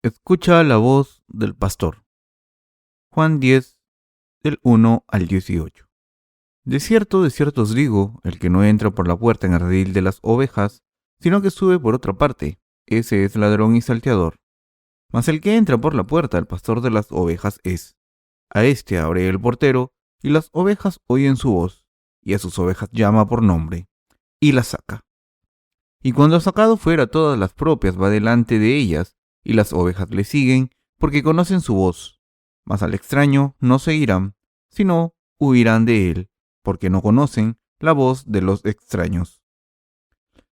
Escucha la voz del pastor. Juan 10, del 1 al 18. De cierto os digo, el que no entra por la puerta en el redil de las ovejas, sino que sube por otra parte, ese es ladrón y salteador. Mas el que entra por la puerta, el pastor de las ovejas es. A éste abre el portero, y las ovejas oyen su voz, y a sus ovejas llama por nombre, y las saca. Y cuando ha sacado fuera todas las propias, va delante de ellas, y las ovejas le siguen, porque conocen su voz. Mas al extraño no seguirán, sino huirán de él, porque no conocen la voz de los extraños.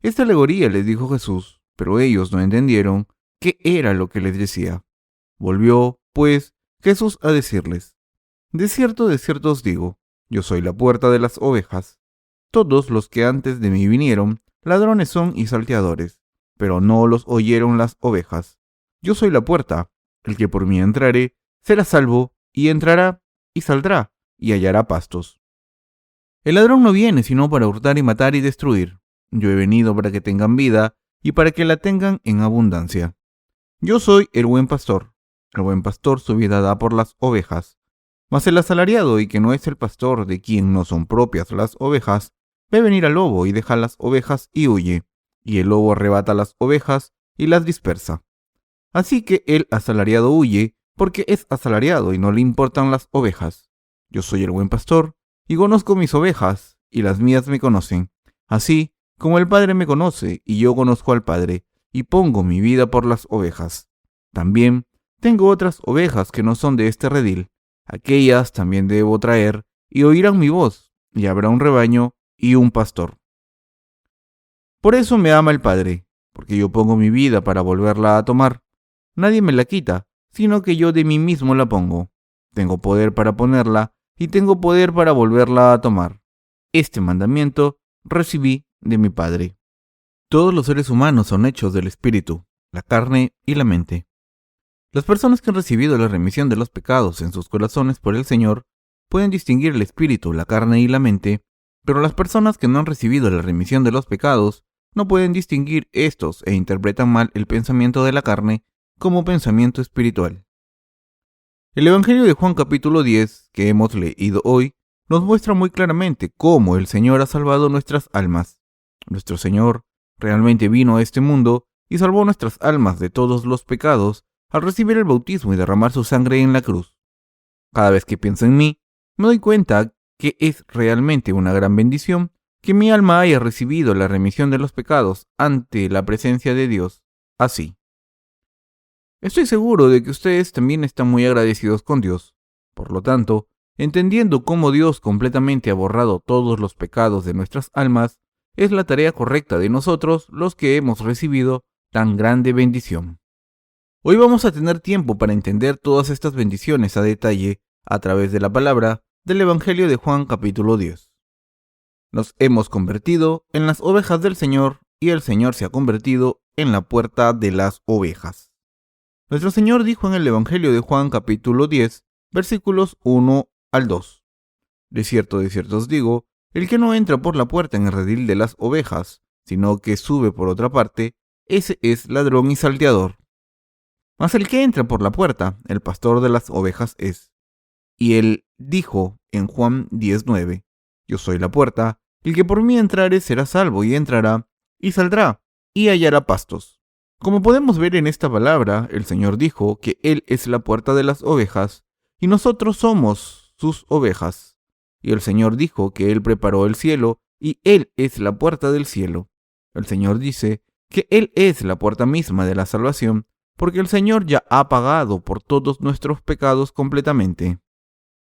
Esta alegoría les dijo Jesús, pero ellos no entendieron qué era lo que les decía. Volvió, pues, Jesús a decirles: de cierto os digo, yo soy la puerta de las ovejas. Todos los que antes de mí vinieron, ladrones son y salteadores, pero no los oyeron las ovejas. Yo soy la puerta, el que por mí entrare, será salvo, y entrará, y saldrá, y hallará pastos. El ladrón no viene sino para hurtar y matar y destruir. Yo he venido para que tengan vida, y para que la tengan en abundancia. Yo soy el buen pastor. El buen pastor su vida da por las ovejas. Mas el asalariado, y que no es el pastor, de quien no son propias las ovejas, ve venir al lobo y deja las ovejas y huye, y el lobo arrebata las ovejas y las dispersa. Así que el asalariado huye, porque es asalariado y no le importan las ovejas. Yo soy el buen pastor, y conozco mis ovejas, y las mías me conocen, así como el Padre me conoce, y yo conozco al Padre, y pongo mi vida por las ovejas. También tengo otras ovejas que no son de este redil, aquellas también debo traer, y oirán mi voz, y habrá un rebaño y un pastor. Por eso me ama el Padre, porque yo pongo mi vida para volverla a tomar. Nadie me la quita, sino que yo de mí mismo la pongo. Tengo poder para ponerla y tengo poder para volverla a tomar. Este mandamiento recibí de mi Padre. Todos los seres humanos son hechos del Espíritu, la carne y la mente. Las personas que han recibido la remisión de los pecados en sus corazones por el Señor pueden distinguir el espíritu, la carne y la mente, pero las personas que no han recibido la remisión de los pecados no pueden distinguir estos e interpretan mal el pensamiento de la carne como pensamiento espiritual. El Evangelio de Juan capítulo 10, que hemos leído hoy, nos muestra muy claramente cómo el Señor ha salvado nuestras almas. Nuestro Señor realmente vino a este mundo y salvó nuestras almas de todos los pecados al recibir el bautismo y derramar su sangre en la cruz. Cada vez que pienso en mí, me doy cuenta que es realmente una gran bendición que mi alma haya recibido la remisión de los pecados ante la presencia de Dios así. Estoy seguro de que ustedes también están muy agradecidos con Dios. Por lo tanto, entendiendo cómo Dios completamente ha borrado todos los pecados de nuestras almas, es la tarea correcta de nosotros los que hemos recibido tan grande bendición. Hoy vamos a tener tiempo para entender todas estas bendiciones a detalle a través de la palabra del Evangelio de Juan capítulo 10. Nos hemos convertido en las ovejas del Señor y el Señor se ha convertido en la puerta de las ovejas. Nuestro Señor dijo en el Evangelio de Juan capítulo 10, versículos 1 al 2. De cierto os digo, el que no entra por la puerta en el redil de las ovejas, sino que sube por otra parte, ese es ladrón y salteador. Mas el que entra por la puerta, el pastor de las ovejas es. Y él dijo en Juan 10:9, yo soy la puerta, el que por mí entrare será salvo y entrará, y saldrá, y hallará pastos. Como podemos ver en esta palabra, el Señor dijo que Él es la puerta de las ovejas, y nosotros somos sus ovejas. Y el Señor dijo que Él preparó el cielo, y Él es la puerta del cielo. El Señor dice que Él es la puerta misma de la salvación, porque el Señor ya ha pagado por todos nuestros pecados completamente.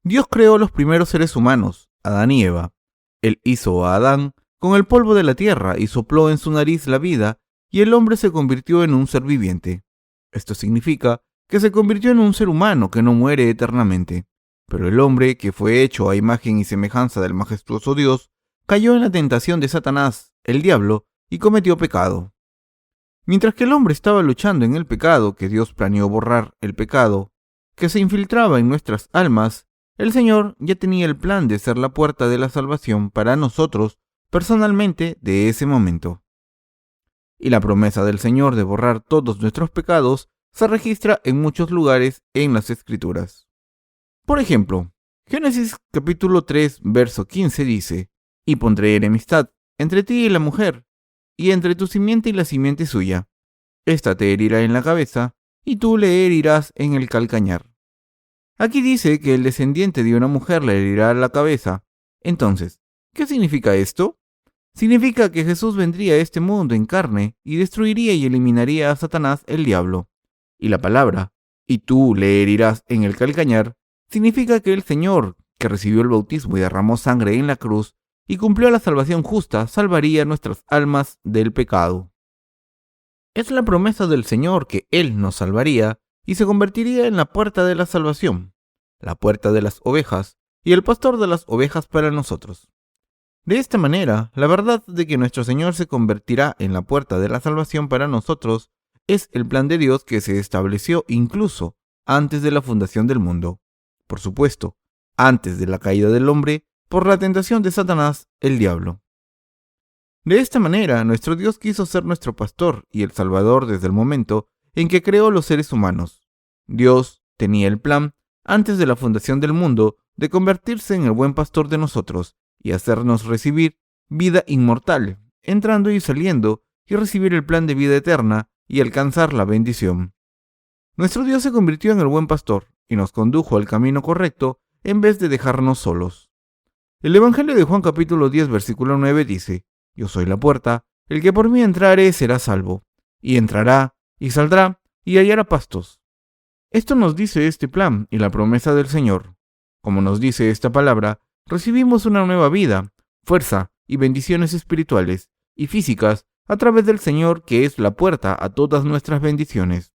Dios creó a los primeros seres humanos, Adán y Eva. Él hizo a Adán con el polvo de la tierra y sopló en su nariz la vida, y el hombre se convirtió en un ser viviente. Esto significa que se convirtió en un ser humano que no muere eternamente. Pero el hombre, que fue hecho a imagen y semejanza del majestuoso Dios, cayó en la tentación de Satanás, el diablo, y cometió pecado. Mientras que el hombre estaba luchando en el pecado, que Dios planeó borrar el pecado, que se infiltraba en nuestras almas, el Señor ya tenía el plan de ser la puerta de la salvación para nosotros personalmente de ese momento. Y la promesa del Señor de borrar todos nuestros pecados se registra en muchos lugares en las Escrituras. Por ejemplo, Génesis capítulo 3, verso 15 dice: «Y pondré enemistad entre ti y la mujer, y entre tu simiente y la simiente suya. Esta te herirá en la cabeza, y tú le herirás en el calcañar». Aquí dice que el descendiente de una mujer le herirá la cabeza. Entonces, ¿qué significa esto? Significa que Jesús vendría a este mundo en carne y destruiría y eliminaría a Satanás, el diablo. Y la palabra, «y tú le herirás en el calcañar», significa que el Señor, que recibió el bautismo y derramó sangre en la cruz y cumplió la salvación justa, salvaría nuestras almas del pecado. Es la promesa del Señor que Él nos salvaría y se convertiría en la puerta de la salvación, la puerta de las ovejas y el pastor de las ovejas para nosotros. De esta manera, la verdad de que nuestro Señor se convertirá en la puerta de la salvación para nosotros es el plan de Dios que se estableció incluso antes de la fundación del mundo. Por supuesto, antes de la caída del hombre por la tentación de Satanás, el diablo. De esta manera, nuestro Dios quiso ser nuestro pastor y el Salvador desde el momento en que creó los seres humanos. Dios tenía el plan, antes de la fundación del mundo, de convertirse en el buen pastor de nosotros y hacernos recibir vida inmortal, entrando y saliendo, y recibir el plan de vida eterna y alcanzar la bendición. Nuestro Dios se convirtió en el buen pastor y nos condujo al camino correcto en vez de dejarnos solos. El Evangelio de Juan capítulo 10 versículo 9 dice: «Yo soy la puerta, el que por mí entrare será salvo, y entrará y saldrá y hallará pastos». Esto nos dice este plan y la promesa del Señor. Como nos dice esta palabra, recibimos una nueva vida, fuerza y bendiciones espirituales y físicas a través del Señor, que es la puerta a todas nuestras bendiciones.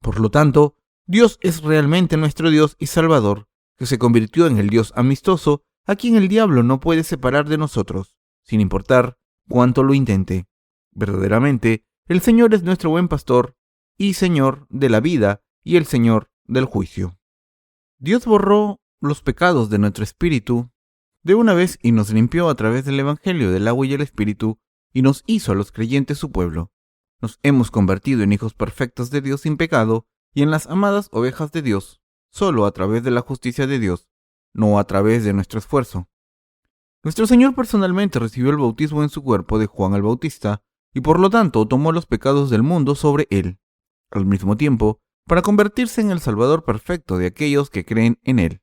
Por lo tanto, Dios es realmente nuestro Dios y Salvador, que se convirtió en el Dios amistoso a quien el diablo no puede separar de nosotros, sin importar cuánto lo intente. Verdaderamente, el Señor es nuestro buen pastor y Señor de la vida y el Señor del juicio. Dios borró los pecados de nuestro espíritu de una vez y nos limpió a través del Evangelio del agua y el Espíritu y nos hizo a los creyentes su pueblo. Nos hemos convertido en hijos perfectos de Dios sin pecado y en las amadas ovejas de Dios, solo a través de la justicia de Dios, no a través de nuestro esfuerzo. Nuestro Señor personalmente recibió el bautismo en su cuerpo de Juan el Bautista y por lo tanto tomó los pecados del mundo sobre él, al mismo tiempo, para convertirse en el Salvador perfecto de aquellos que creen en él,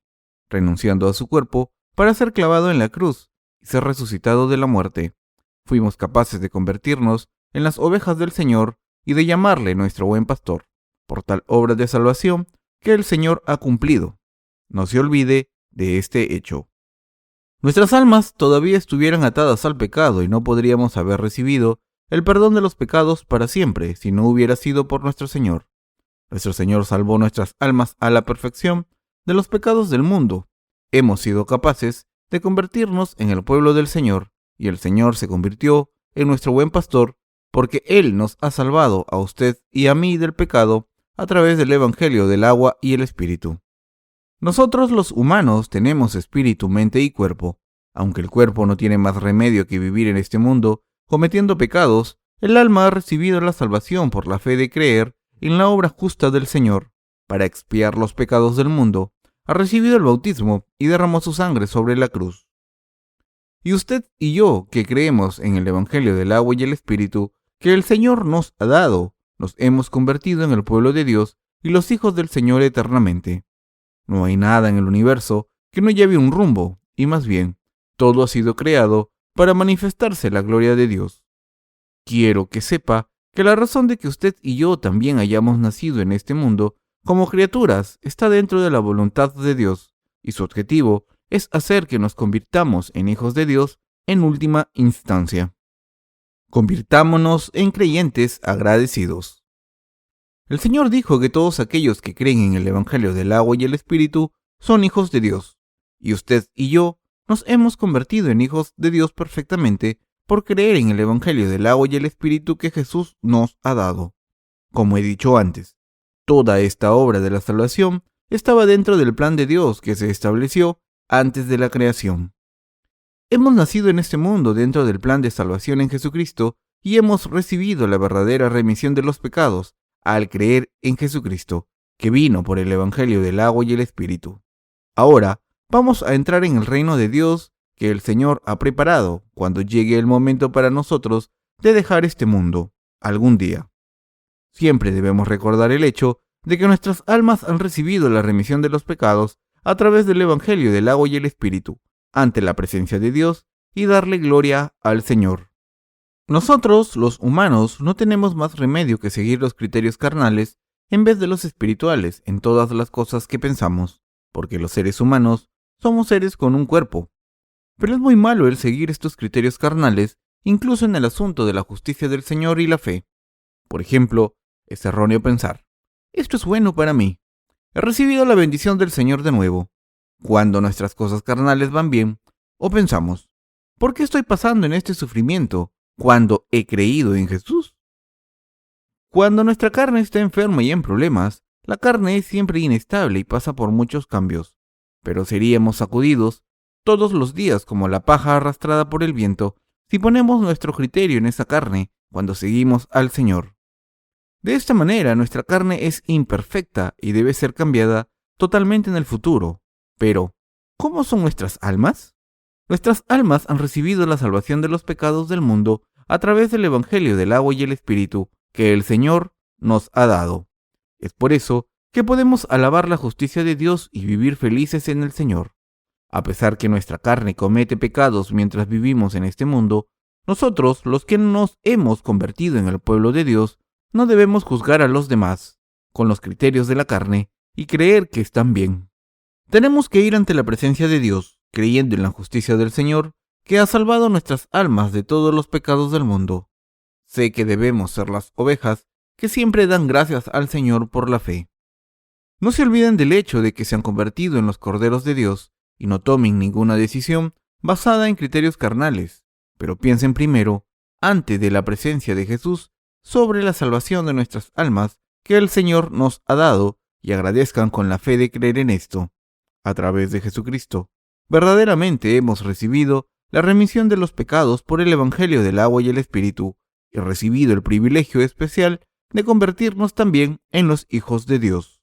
renunciando a su cuerpo para ser clavado en la cruz y ser resucitado de la muerte. Fuimos capaces de convertirnos en las ovejas del Señor y de llamarle nuestro buen pastor, por tal obra de salvación que el Señor ha cumplido. No se olvide de este hecho. Nuestras almas todavía estuvieran atadas al pecado y no podríamos haber recibido el perdón de los pecados para siempre si no hubiera sido por nuestro Señor. Nuestro Señor salvó nuestras almas a la perfección de los pecados del mundo. Hemos sido capaces de convertirnos en el pueblo del Señor y el Señor se convirtió en nuestro buen pastor porque Él nos ha salvado a usted y a mí del pecado a través del Evangelio del agua y el Espíritu. Nosotros los humanos tenemos espíritu, mente y cuerpo. Aunque el cuerpo no tiene más remedio que vivir en este mundo cometiendo pecados, el alma ha recibido la salvación por la fe de creer en la obra justa del Señor para expiar los pecados del mundo. Ha recibido el bautismo y derramó su sangre sobre la cruz. Y usted y yo, que creemos en el Evangelio del agua y el Espíritu que el Señor nos ha dado, nos hemos convertido en el pueblo de Dios y los hijos del Señor eternamente. No hay nada en el universo que no lleve un rumbo, y más bien, todo ha sido creado para manifestarse la gloria de Dios. Quiero que sepa que la razón de que usted y yo también hayamos nacido en este mundo como criaturas está dentro de la voluntad de Dios, y su objetivo es hacer que nos convirtamos en hijos de Dios en última instancia. Convirtámonos en creyentes agradecidos. El Señor dijo que todos aquellos que creen en el Evangelio del agua y el Espíritu son hijos de Dios, y usted y yo nos hemos convertido en hijos de Dios perfectamente por creer en el Evangelio del agua y el Espíritu que Jesús nos ha dado. Como he dicho antes, toda esta obra de la salvación estaba dentro del plan de Dios que se estableció antes de la creación. Hemos nacido en este mundo dentro del plan de salvación en Jesucristo y hemos recibido la verdadera remisión de los pecados al creer en Jesucristo, que vino por el Evangelio del agua y el Espíritu. Ahora vamos a entrar en el reino de Dios que el Señor ha preparado cuando llegue el momento para nosotros de dejar este mundo algún día. Siempre debemos recordar el hecho de que nuestras almas han recibido la remisión de los pecados a través del Evangelio del agua y el Espíritu, ante la presencia de Dios, y darle gloria al Señor. Nosotros, los humanos, no tenemos más remedio que seguir los criterios carnales en vez de los espirituales en todas las cosas que pensamos, porque los seres humanos somos seres con un cuerpo. Pero es muy malo el seguir estos criterios carnales, incluso en el asunto de la justicia del Señor y la fe. Por ejemplo, es erróneo pensar: esto es bueno para mí. He recibido la bendición del Señor de nuevo, cuando nuestras cosas carnales van bien, o pensamos: ¿por qué estoy pasando en este sufrimiento cuando he creído en Jesús? Cuando nuestra carne está enferma y en problemas, la carne es siempre inestable y pasa por muchos cambios, pero seríamos sacudidos todos los días como la paja arrastrada por el viento si ponemos nuestro criterio en esa carne cuando seguimos al Señor. De esta manera, nuestra carne es imperfecta y debe ser cambiada totalmente en el futuro. Pero, ¿cómo son nuestras almas? Nuestras almas han recibido la salvación de los pecados del mundo a través del Evangelio del agua y el Espíritu que el Señor nos ha dado. Es por eso que podemos alabar la justicia de Dios y vivir felices en el Señor. A pesar que nuestra carne comete pecados mientras vivimos en este mundo, nosotros, los que nos hemos convertido en el pueblo de Dios, no debemos juzgar a los demás con los criterios de la carne y creer que están bien. Tenemos que ir ante la presencia de Dios, creyendo en la justicia del Señor, que ha salvado nuestras almas de todos los pecados del mundo. Sé que debemos ser las ovejas que siempre dan gracias al Señor por la fe. No se olviden del hecho de que se han convertido en los corderos de Dios y no tomen ninguna decisión basada en criterios carnales, pero piensen primero, ante de la presencia de Jesús, sobre la salvación de nuestras almas que el Señor nos ha dado y agradezcan con la fe de creer en esto. A través de Jesucristo, verdaderamente hemos recibido la remisión de los pecados por el Evangelio del agua y el Espíritu y recibido el privilegio especial de convertirnos también en los hijos de Dios.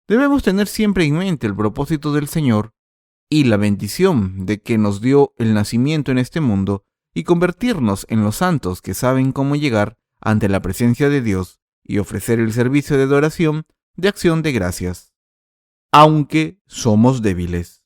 Debemos tener siempre en mente el propósito del Señor y la bendición de que nos dio el nacimiento en este mundo y convertirnos en los santos que saben cómo llegar ante la presencia de Dios y ofrecer el servicio de adoración de acción de gracias. Aunque somos débiles.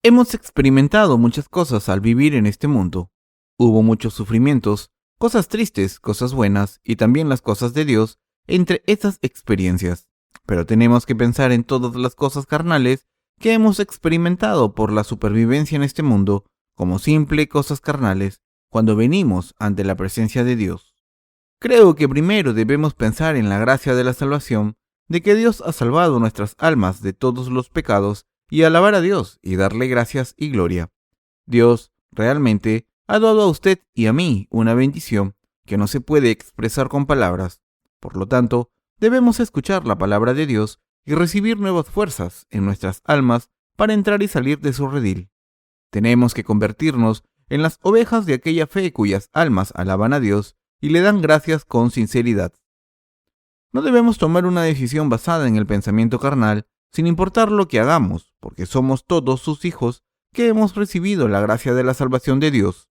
Hemos experimentado muchas cosas al vivir en este mundo. Hubo muchos sufrimientos, cosas tristes, cosas buenas y también las cosas de Dios entre estas experiencias. Pero tenemos que pensar en todas las cosas carnales que hemos experimentado por la supervivencia en este mundo como simple cosas carnales cuando venimos ante la presencia de Dios. Creo que primero debemos pensar en la gracia de la salvación, de que Dios ha salvado nuestras almas de todos los pecados y alabar a Dios y darle gracias y gloria. Dios realmente ha dado a usted y a mí una bendición que no se puede expresar con palabras. Por lo tanto, debemos escuchar la palabra de Dios y recibir nuevas fuerzas en nuestras almas para entrar y salir de su redil. Tenemos que convertirnos en las ovejas de aquella fe cuyas almas alaban a Dios y le dan gracias con sinceridad. No debemos tomar una decisión basada en el pensamiento carnal, sin importar lo que hagamos, porque somos todos sus hijos que hemos recibido la gracia de la salvación de Dios.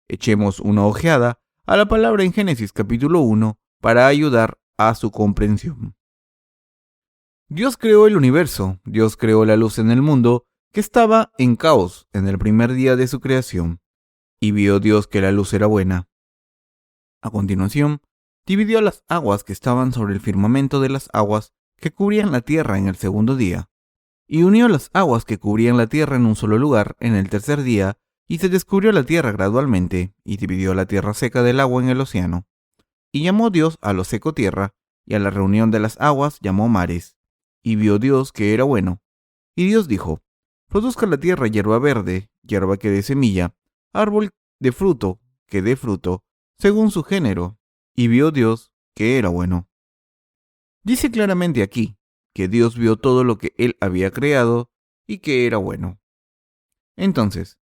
Echemos una ojeada a la palabra en Génesis capítulo 1 para ayudar a su comprensión. Dios creó el universo, Dios creó la luz en el mundo, que estaba en caos en el primer día de su creación, y vio Dios que la luz era buena. A continuación, dividió las aguas que estaban sobre el firmamento de las aguas que cubrían la tierra en el segundo día, y unió las aguas que cubrían la tierra en un solo lugar en el tercer día, y se descubrió la tierra gradualmente, y dividió la tierra seca del agua en el océano. Y llamó Dios a lo seco tierra, y a la reunión de las aguas llamó mares. Y vio Dios que era bueno. Y Dios dijo: produzca la tierra hierba verde, hierba que dé semilla, árbol de fruto que dé fruto, según su género. Y vio Dios que era bueno. Dice claramente aquí que Dios vio todo lo que Él había creado y que era bueno. Entonces,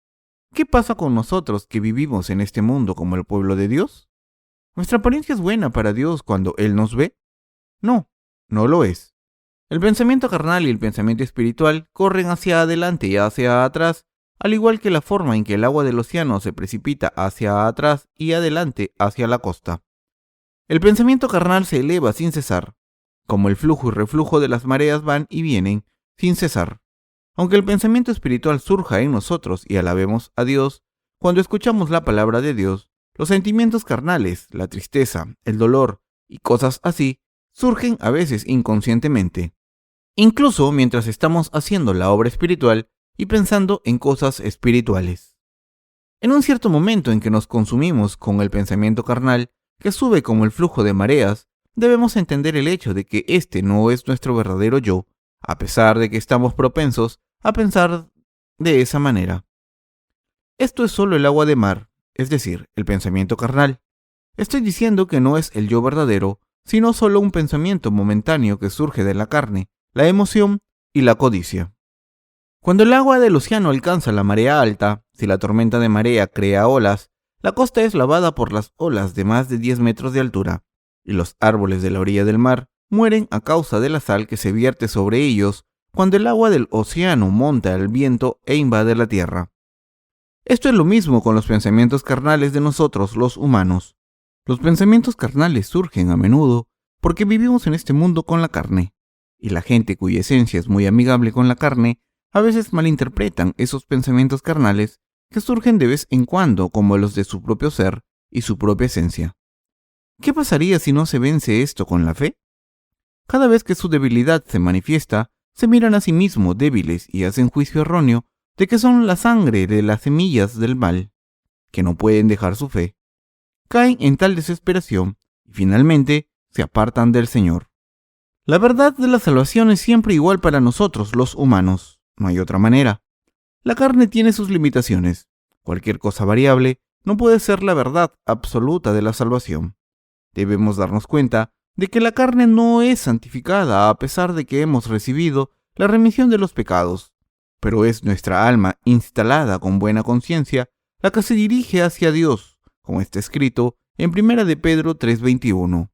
¿qué pasa con nosotros que vivimos en este mundo como el pueblo de Dios? ¿Nuestra apariencia es buena para Dios cuando Él nos ve? No, no lo es. El pensamiento carnal y el pensamiento espiritual corren hacia adelante y hacia atrás, al igual que la forma en que el agua del océano se precipita hacia atrás y adelante hacia la costa. El pensamiento carnal se eleva sin cesar, como el flujo y reflujo de las mareas van y vienen sin cesar. Aunque el pensamiento espiritual surja en nosotros y alabemos a Dios, cuando escuchamos la palabra de Dios, los sentimientos carnales, la tristeza, el dolor y cosas así, surgen a veces inconscientemente, incluso mientras estamos haciendo la obra espiritual y pensando en cosas espirituales. En un cierto momento en que nos consumimos con el pensamiento carnal, que sube como el flujo de mareas, debemos entender el hecho de que este no es nuestro verdadero yo, a pesar de que estamos propensos a pensar de esa manera. Esto es solo el agua de mar, es decir, el pensamiento carnal. Estoy diciendo que no es el yo verdadero, sino solo un pensamiento momentáneo que surge de la carne, la emoción y la codicia. Cuando el agua del océano alcanza la marea alta, si la tormenta de marea crea olas, la costa es lavada por las olas de más de 10 metros de altura, y los árboles de la orilla del mar mueren a causa de la sal que se vierte sobre ellos cuando el agua del océano monta el viento e invade la tierra. Esto es lo mismo con los pensamientos carnales de nosotros, los humanos. Los pensamientos carnales surgen a menudo porque vivimos en este mundo con la carne, y la gente cuya esencia es muy amigable con la carne a veces malinterpretan esos pensamientos carnales que surgen de vez en cuando como los de su propio ser y su propia esencia. ¿Qué pasaría si no se vence esto con la fe? Cada vez que su debilidad se manifiesta, se miran a sí mismos débiles y hacen juicio erróneo de que son la sangre de las semillas del mal, que no pueden dejar su fe. Caen en tal desesperación y finalmente se apartan del Señor. La verdad de la salvación es siempre igual para nosotros los humanos, no hay otra manera. La carne tiene sus limitaciones. Cualquier cosa variable no puede ser la verdad absoluta de la salvación. Debemos darnos cuenta de que la carne no es santificada a pesar de que hemos recibido la remisión de los pecados, pero es nuestra alma instalada con buena conciencia la que se dirige hacia Dios, como está escrito en 1 de Pedro 3:21.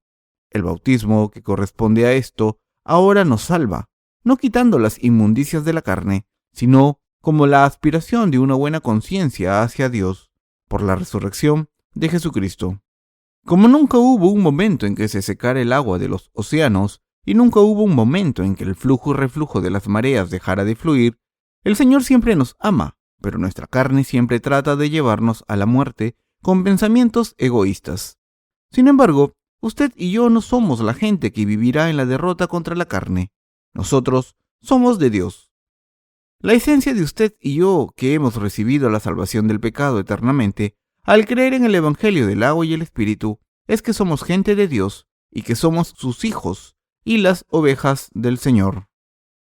El bautismo que corresponde a esto ahora nos salva, no quitando las inmundicias de la carne, sino como la aspiración de una buena conciencia hacia Dios, por la resurrección de Jesucristo. Como nunca hubo un momento en que se secara el agua de los océanos, y nunca hubo un momento en que el flujo y reflujo de las mareas dejara de fluir, el Señor siempre nos ama, pero nuestra carne siempre trata de llevarnos a la muerte con pensamientos egoístas. Sin embargo, usted y yo no somos la gente que vivirá en la derrota contra la carne. Nosotros somos de Dios. La esencia de usted y yo, que hemos recibido la salvación del pecado eternamente, al creer en el Evangelio del agua y el Espíritu, es que somos gente de Dios y que somos sus hijos y las ovejas del Señor.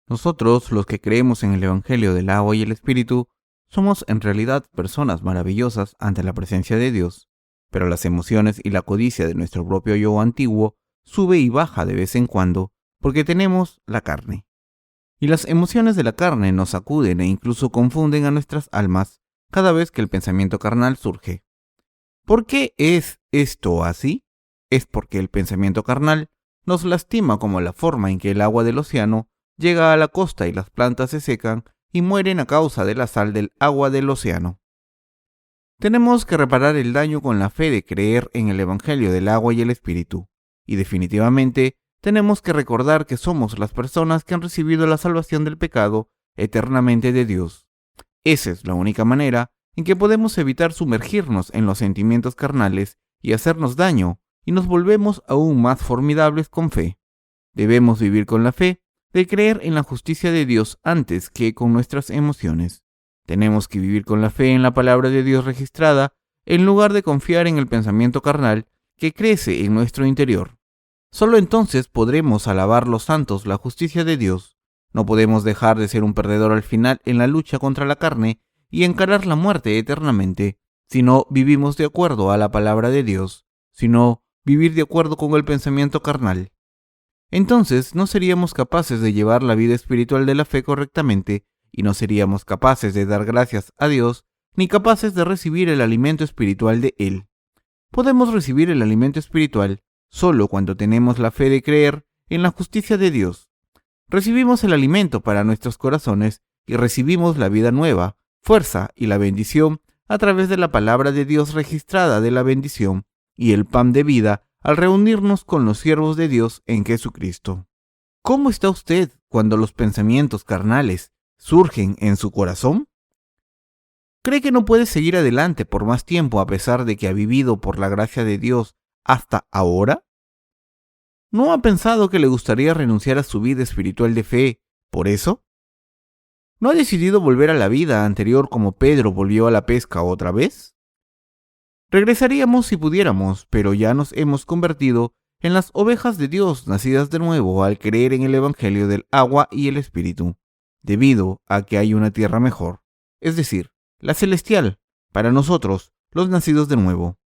Nosotros, los que creemos en el Evangelio del agua y el Espíritu, somos en realidad personas maravillosas ante la presencia de Dios, pero las emociones y la codicia de nuestro propio yo antiguo sube y baja de vez en cuando porque tenemos la carne. Y las emociones de la carne nos sacuden e incluso confunden a nuestras almas cada vez que el pensamiento carnal surge. ¿Por qué es esto así? Es porque el pensamiento carnal nos lastima como la forma en que el agua del océano llega a la costa y las plantas se secan y mueren a causa de la sal del agua del océano. Tenemos que reparar el daño con la fe de creer en el Evangelio del agua y el Espíritu, y definitivamente tenemos que recordar que somos las personas que han recibido la salvación del pecado eternamente de Dios. Esa es la única manera en que podemos evitar sumergirnos en los sentimientos carnales y hacernos daño, y nos volvemos aún más formidables con fe. Debemos vivir con la fe de creer en la justicia de Dios antes que con nuestras emociones. Tenemos que vivir con la fe en la palabra de Dios registrada en lugar de confiar en el pensamiento carnal que crece en nuestro interior. Solo entonces podremos alabar los santos la justicia de Dios. No podemos dejar de ser un perdedor al final en la lucha contra la carne y encarar la muerte eternamente, si no vivimos de acuerdo a la palabra de Dios, sino vivir de acuerdo con el pensamiento carnal. Entonces no seríamos capaces de llevar la vida espiritual de la fe correctamente y no seríamos capaces de dar gracias a Dios ni capaces de recibir el alimento espiritual de Él. Podemos recibir el alimento espiritual solo cuando tenemos la fe de creer en la justicia de Dios. Recibimos el alimento para nuestros corazones y recibimos la vida nueva, fuerza y la bendición a través de la palabra de Dios registrada de la bendición y el pan de vida al reunirnos con los siervos de Dios en Jesucristo. ¿Cómo está usted cuando los pensamientos carnales surgen en su corazón? ¿Cree que no puede seguir adelante por más tiempo a pesar de que ha vivido por la gracia de Dios hasta ahora? ¿No ha pensado que le gustaría renunciar a su vida espiritual de fe por eso? ¿No ha decidido volver a la vida anterior como Pedro volvió a la pesca otra vez? Regresaríamos si pudiéramos, pero ya nos hemos convertido en las ovejas de Dios nacidas de nuevo al creer en el Evangelio del agua y el Espíritu, debido a que hay una tierra mejor, es decir, la celestial, para nosotros, los nacidos de nuevo.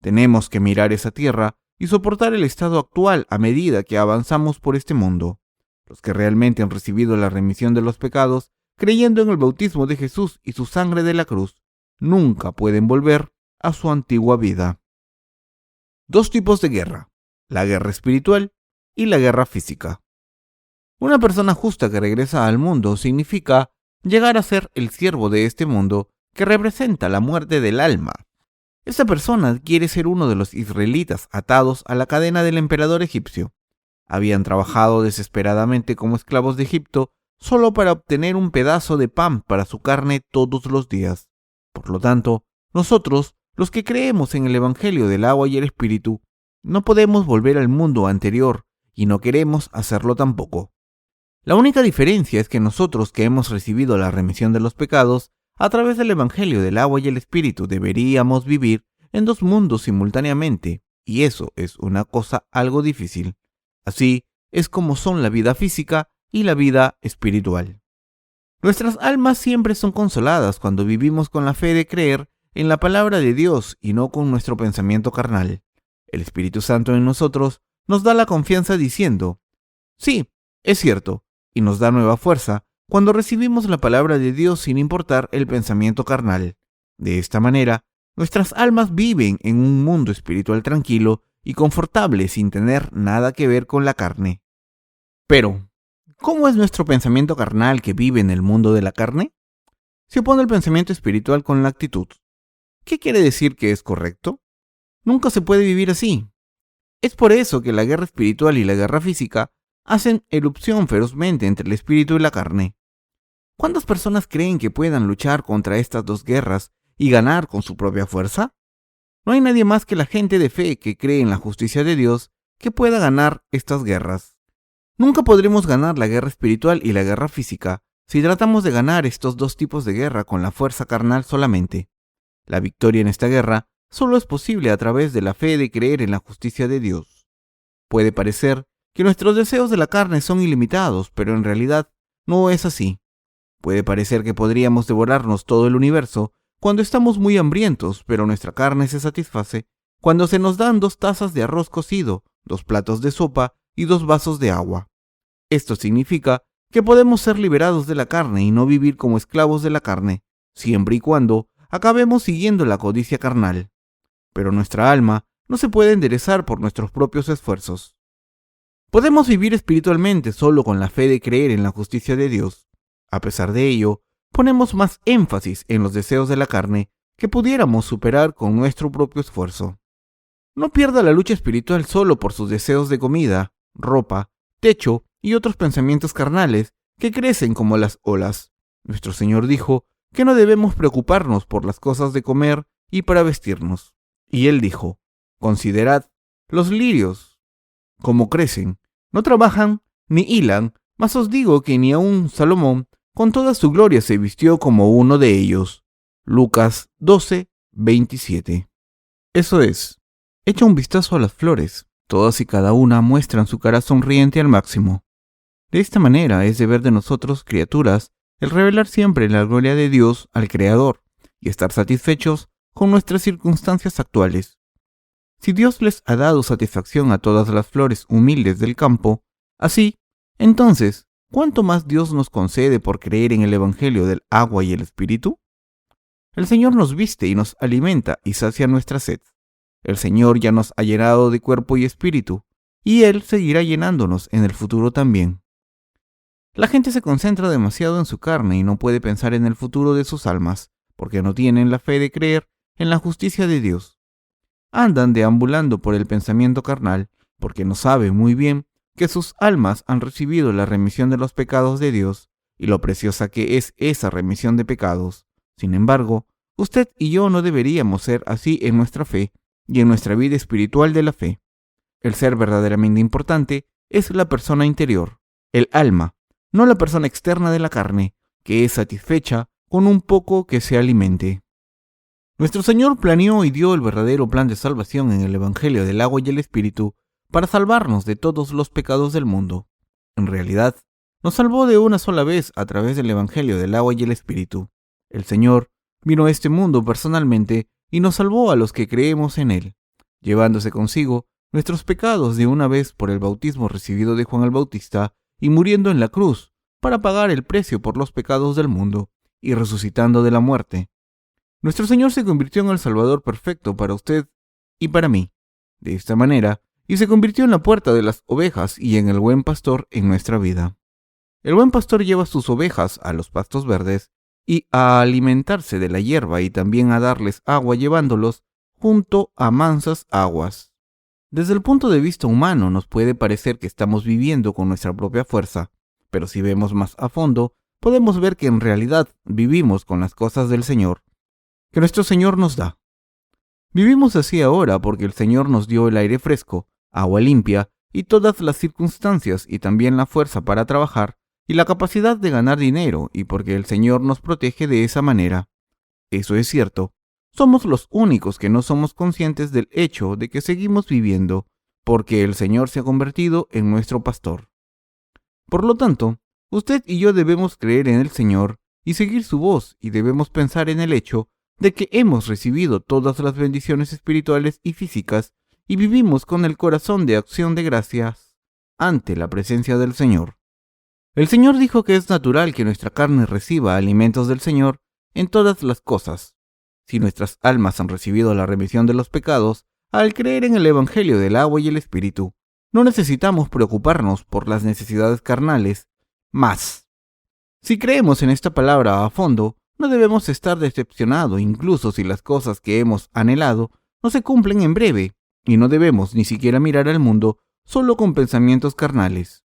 Tenemos que mirar esa tierra y soportar el estado actual a medida que avanzamos por este mundo. Los que realmente han recibido la remisión de los pecados, creyendo en el bautismo de Jesús y su sangre de la cruz, nunca pueden volver a su antigua vida. Dos tipos de guerra: la guerra espiritual y la guerra física. Una persona justa que regresa al mundo significa llegar a ser el siervo de este mundo que representa la muerte del alma. Esta persona quiere ser uno de los israelitas atados a la cadena del emperador egipcio. Habían trabajado desesperadamente como esclavos de Egipto solo para obtener un pedazo de pan para su carne todos los días. Por lo tanto, nosotros, los que creemos en el Evangelio del agua y el Espíritu, no podemos volver al mundo anterior y no queremos hacerlo tampoco. La única diferencia es que nosotros que hemos recibido la remisión de los pecados a través del Evangelio del agua y el Espíritu deberíamos vivir en dos mundos simultáneamente, y eso es una cosa algo difícil. Así es como son la vida física y la vida espiritual. Nuestras almas siempre son consoladas cuando vivimos con la fe de creer en la palabra de Dios y no con nuestro pensamiento carnal. El Espíritu Santo en nosotros nos da la confianza diciendo: sí, es cierto, y nos da nueva fuerza cuando recibimos la palabra de Dios sin importar el pensamiento carnal. De esta manera, nuestras almas viven en un mundo espiritual tranquilo y confortable sin tener nada que ver con la carne. Pero, ¿cómo es nuestro pensamiento carnal que vive en el mundo de la carne? Se opone el pensamiento espiritual con la actitud. ¿Qué quiere decir que es correcto? Nunca se puede vivir así. Es por eso que la guerra espiritual y la guerra física hacen erupción ferozmente entre el espíritu y la carne. ¿Cuántas personas creen que puedan luchar contra estas dos guerras y ganar con su propia fuerza? No hay nadie más que la gente de fe que cree en la justicia de Dios que pueda ganar estas guerras. Nunca podremos ganar la guerra espiritual y la guerra física si tratamos de ganar estos dos tipos de guerra con la fuerza carnal solamente. La victoria en esta guerra solo es posible a través de la fe de creer en la justicia de Dios. Puede parecer que nuestros deseos de la carne son ilimitados, pero en realidad no es así. Puede parecer que podríamos devorarnos todo el universo cuando estamos muy hambrientos, pero nuestra carne se satisface cuando se nos dan 2 tazas de arroz cocido, 2 platos de sopa y 2 vasos de agua. Esto significa que podemos ser liberados de la carne y no vivir como esclavos de la carne, siempre y cuando acabemos siguiendo la codicia carnal. Pero nuestra alma no se puede enderezar por nuestros propios esfuerzos. Podemos vivir espiritualmente solo con la fe de creer en la justicia de Dios. A pesar de ello, ponemos más énfasis en los deseos de la carne que pudiéramos superar con nuestro propio esfuerzo. No pierda la lucha espiritual solo por sus deseos de comida, ropa, techo y otros pensamientos carnales que crecen como las olas. Nuestro Señor dijo que no debemos preocuparnos por las cosas de comer y para vestirnos. Y Él dijo: considerad los lirios, cómo crecen, no trabajan ni hilan, mas os digo que ni aun Salomón con toda su gloria se vistió como uno de ellos. Lucas 12:27. Eso es, echa un vistazo a las flores, todas y cada una muestran su cara sonriente al máximo. De esta manera es deber de nosotros, criaturas, el revelar siempre la gloria de Dios al Creador y estar satisfechos con nuestras circunstancias actuales. Si Dios les ha dado satisfacción a todas las flores humildes del campo, así, entonces, ¿cuánto más Dios nos concede por creer en el Evangelio del agua y el Espíritu? El Señor nos viste y nos alimenta y sacia nuestra sed. El Señor ya nos ha llenado de cuerpo y espíritu, y Él seguirá llenándonos en el futuro también. La gente se concentra demasiado en su carne y no puede pensar en el futuro de sus almas, porque no tienen la fe de creer en la justicia de Dios. Andan deambulando por el pensamiento carnal, porque no saben muy bien que sus almas han recibido la remisión de los pecados de Dios y lo preciosa que es esa remisión de pecados. Sin embargo, usted y yo no deberíamos ser así en nuestra fe y en nuestra vida espiritual de la fe. El ser verdaderamente importante es la persona interior, el alma, no la persona externa de la carne, que es satisfecha con un poco que se alimente. Nuestro Señor planeó y dio el verdadero plan de salvación en el Evangelio del agua y el Espíritu para salvarnos de todos los pecados del mundo. En realidad, nos salvó de una sola vez a través del Evangelio del agua y el Espíritu. El Señor vino a este mundo personalmente y nos salvó a los que creemos en Él, llevándose consigo nuestros pecados de una vez por el bautismo recibido de Juan el Bautista y muriendo en la cruz para pagar el precio por los pecados del mundo y resucitando de la muerte. Nuestro Señor se convirtió en el Salvador perfecto para usted y para mí, de esta manera, y se convirtió en la puerta de las ovejas y en el buen pastor en nuestra vida. El buen pastor lleva sus ovejas a los pastos verdes y a alimentarse de la hierba y también a darles agua llevándolos junto a mansas aguas. Desde el punto de vista humano nos puede parecer que estamos viviendo con nuestra propia fuerza, pero si vemos más a fondo, podemos ver que en realidad vivimos con las cosas del Señor, que nuestro Señor nos da. Vivimos así ahora porque el Señor nos dio el aire fresco, agua limpia y todas las circunstancias y también la fuerza para trabajar y la capacidad de ganar dinero y porque el Señor nos protege de esa manera. Eso es cierto. Somos los únicos que no somos conscientes del hecho de que seguimos viviendo porque el Señor se ha convertido en nuestro pastor. Por lo tanto, usted y yo debemos creer en el Señor y seguir su voz y debemos pensar en el hecho de que hemos recibido todas las bendiciones espirituales y físicas y vivimos con el corazón de acción de gracias ante la presencia del Señor. El Señor dijo que es natural que nuestra carne reciba alimentos del Señor en todas las cosas. Si nuestras almas han recibido la remisión de los pecados al creer en el Evangelio del agua y el Espíritu, no necesitamos preocuparnos por las necesidades carnales más. Si creemos en esta palabra a fondo, no debemos estar decepcionados incluso si las cosas que hemos anhelado no se cumplen en breve, y no debemos ni siquiera mirar al mundo solo con pensamientos carnales.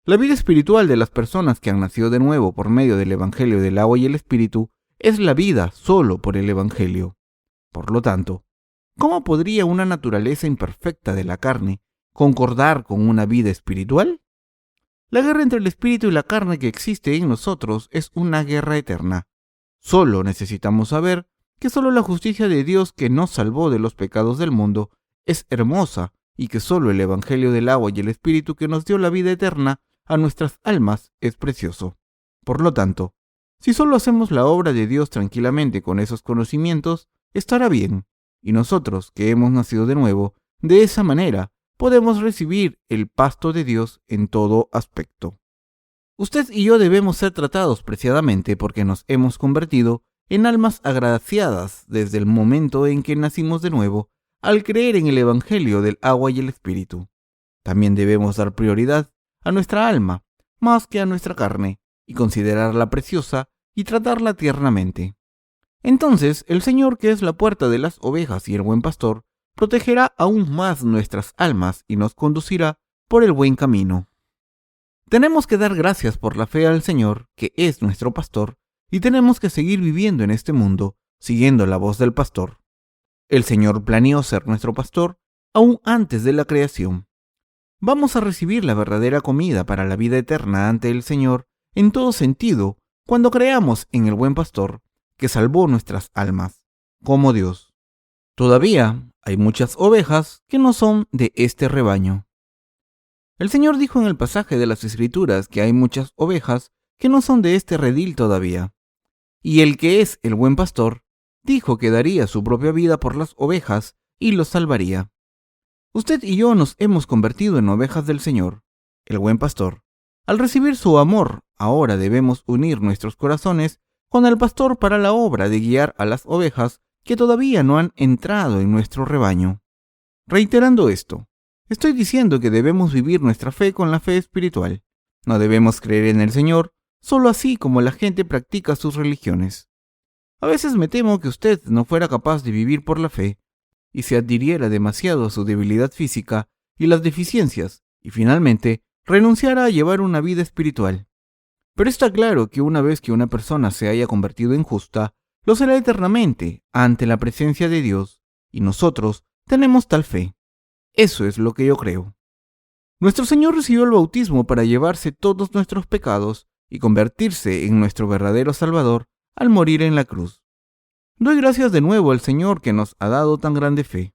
La vida espiritual de las personas que han nacido de nuevo por medio del Evangelio del agua y el Espíritu es la vida solo por el Evangelio. Por lo tanto, ¿cómo podría una naturaleza imperfecta de la carne concordar con una vida espiritual? La guerra entre el espíritu y la carne que existe en nosotros es una guerra eterna. Solo necesitamos saber que solo la justicia de Dios que nos salvó de los pecados del mundo es hermosa y que solo el Evangelio del agua y el Espíritu que nos dio la vida eterna a nuestras almas es precioso. Por lo tanto, si solo hacemos la obra de Dios tranquilamente con esos conocimientos, estará bien, y nosotros, que hemos nacido de nuevo, de esa manera podemos recibir el pasto de Dios en todo aspecto. Usted y yo debemos ser tratados preciadamente porque nos hemos convertido en almas agraciadas desde el momento en que nacimos de nuevo al creer en el Evangelio del agua y el Espíritu. También debemos dar prioridad a nuestra alma más que a nuestra carne y considerarla preciosa y tratarla tiernamente. Entonces el Señor, que es la puerta de las ovejas y el buen pastor, protegerá aún más nuestras almas y nos conducirá por el buen camino. Tenemos que dar gracias por la fe al Señor, que es nuestro pastor, y tenemos que seguir viviendo en este mundo, siguiendo la voz del pastor. El Señor planeó ser nuestro pastor aún antes de la creación. Vamos a recibir la verdadera comida para la vida eterna ante el Señor en todo sentido cuando creamos en el buen pastor que salvó nuestras almas, como Dios. Todavía hay muchas ovejas que no son de este rebaño. El Señor dijo en el pasaje de las Escrituras que hay muchas ovejas que no son de este redil todavía. Y el que es el buen pastor dijo que daría su propia vida por las ovejas y los salvaría. Usted y yo nos hemos convertido en ovejas del Señor, el buen pastor. Al recibir su amor, ahora debemos unir nuestros corazones con el pastor para la obra de guiar a las ovejas que todavía no han entrado en nuestro rebaño. Reiterando esto, Estoy diciendo que debemos vivir nuestra fe con la fe espiritual. No debemos creer en el Señor solo así como la gente practica sus religiones. A veces me temo que usted no fuera capaz de vivir por la fe y se adhiriera demasiado a su debilidad física y las deficiencias y finalmente renunciara a llevar una vida espiritual. Pero está claro que una vez que una persona se haya convertido en justa, lo será eternamente ante la presencia de Dios, y nosotros tenemos tal fe. Eso es lo que yo creo. Nuestro Señor recibió el bautismo para llevarse todos nuestros pecados y convertirse en nuestro verdadero Salvador al morir en la cruz. Doy gracias de nuevo al Señor que nos ha dado tan grande fe.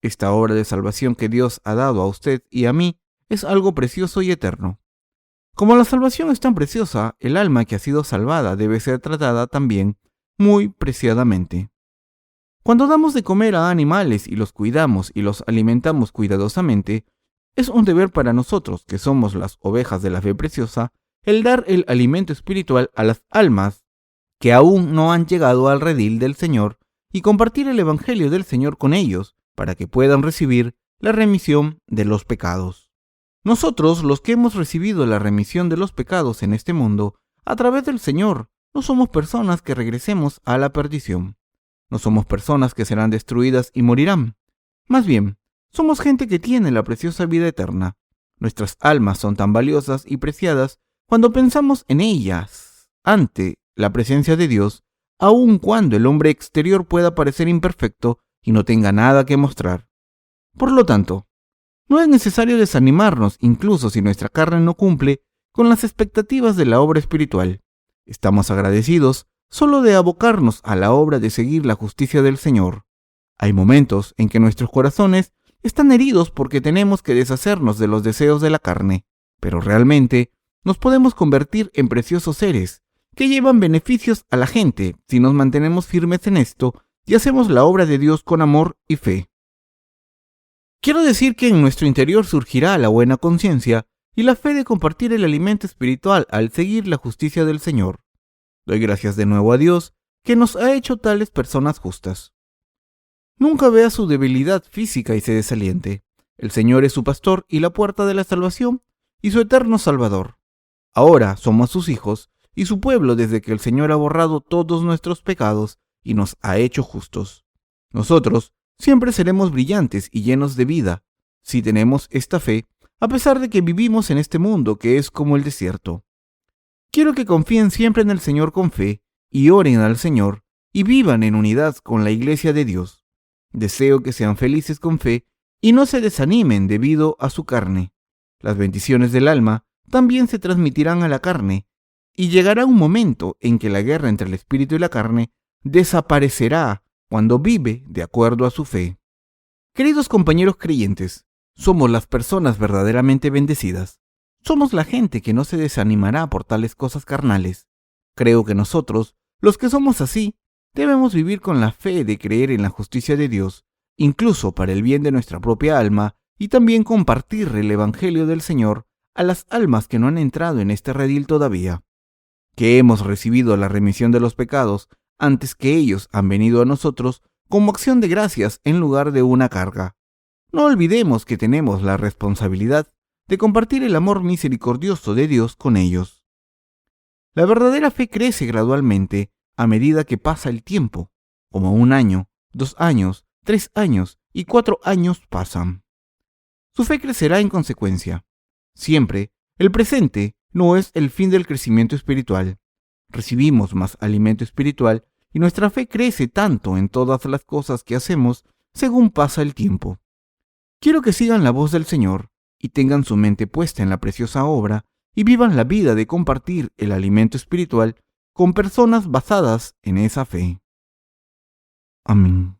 Esta obra de salvación que Dios ha dado a usted y a mí es algo precioso y eterno. Como la salvación es tan preciosa, el alma que ha sido salvada debe ser tratada también muy preciadamente. Cuando damos de comer a animales y los cuidamos y los alimentamos cuidadosamente, es un deber para nosotros, que somos las ovejas de la fe preciosa, el dar el alimento espiritual a las almas que aún no han llegado al redil del Señor y compartir el Evangelio del Señor con ellos para que puedan recibir la remisión de los pecados. Nosotros, los que hemos recibido la remisión de los pecados en este mundo, a través del Señor, no somos personas que regresemos a la perdición. No somos personas que serán destruidas y morirán. Más bien, somos gente que tiene la preciosa vida eterna. Nuestras almas son tan valiosas y preciadas cuando pensamos en ellas ante la presencia de Dios, aun cuando el hombre exterior pueda parecer imperfecto y no tenga nada que mostrar. Por lo tanto, no es necesario desanimarnos incluso si nuestra carne no cumple con las expectativas de la obra espiritual. Estamos agradecidos solo de abocarnos a la obra de seguir la justicia del Señor. Hay momentos en que nuestros corazones están heridos porque tenemos que deshacernos de los deseos de la carne, pero realmente nos podemos convertir en preciosos seres que llevan beneficios a la gente si nos mantenemos firmes en esto y hacemos la obra de Dios con amor y fe. Quiero decir que en nuestro interior surgirá la buena conciencia y la fe de compartir el alimento espiritual al seguir la justicia del Señor. Doy gracias de nuevo a Dios que nos ha hecho tales personas justas. Nunca vea su debilidad física y se desaliente. El Señor es su pastor y la puerta de la salvación y su eterno Salvador. Ahora somos sus hijos y su pueblo desde que el Señor ha borrado todos nuestros pecados y nos ha hecho justos. Nosotros siempre seremos brillantes y llenos de vida si tenemos esta fe, a pesar de que vivimos en este mundo que es como el desierto. Quiero que confíen siempre en el Señor con fe y oren al Señor y vivan en unidad con la Iglesia de Dios. Deseo que sean felices con fe y no se desanimen debido a su carne. Las bendiciones del alma también se transmitirán a la carne y llegará un momento en que la guerra entre el espíritu y la carne desaparecerá cuando vive de acuerdo a su fe. Queridos compañeros creyentes, somos las personas verdaderamente bendecidas. Somos la gente que no se desanimará por tales cosas carnales. Creo que nosotros, los que somos así, debemos vivir con la fe de creer en la justicia de Dios, incluso para el bien de nuestra propia alma, y también compartir el Evangelio del Señor a las almas que no han entrado en este redil todavía. Que hemos recibido la remisión de los pecados antes que ellos han venido a nosotros como acción de gracias en lugar de una carga. No olvidemos que tenemos la responsabilidad de compartir el amor misericordioso de Dios con ellos. La verdadera fe crece gradualmente a medida que pasa el tiempo, como 1 año, 2 años, 3 años y 4 años pasan. Su fe crecerá en consecuencia. Siempre, el presente no es el fin del crecimiento espiritual. Recibimos más alimento espiritual y nuestra fe crece tanto en todas las cosas que hacemos según pasa el tiempo. Quiero que sigan la voz del Señor y tengan su mente puesta en la preciosa obra y vivan la vida de compartir el alimento espiritual con personas basadas en esa fe. Amén.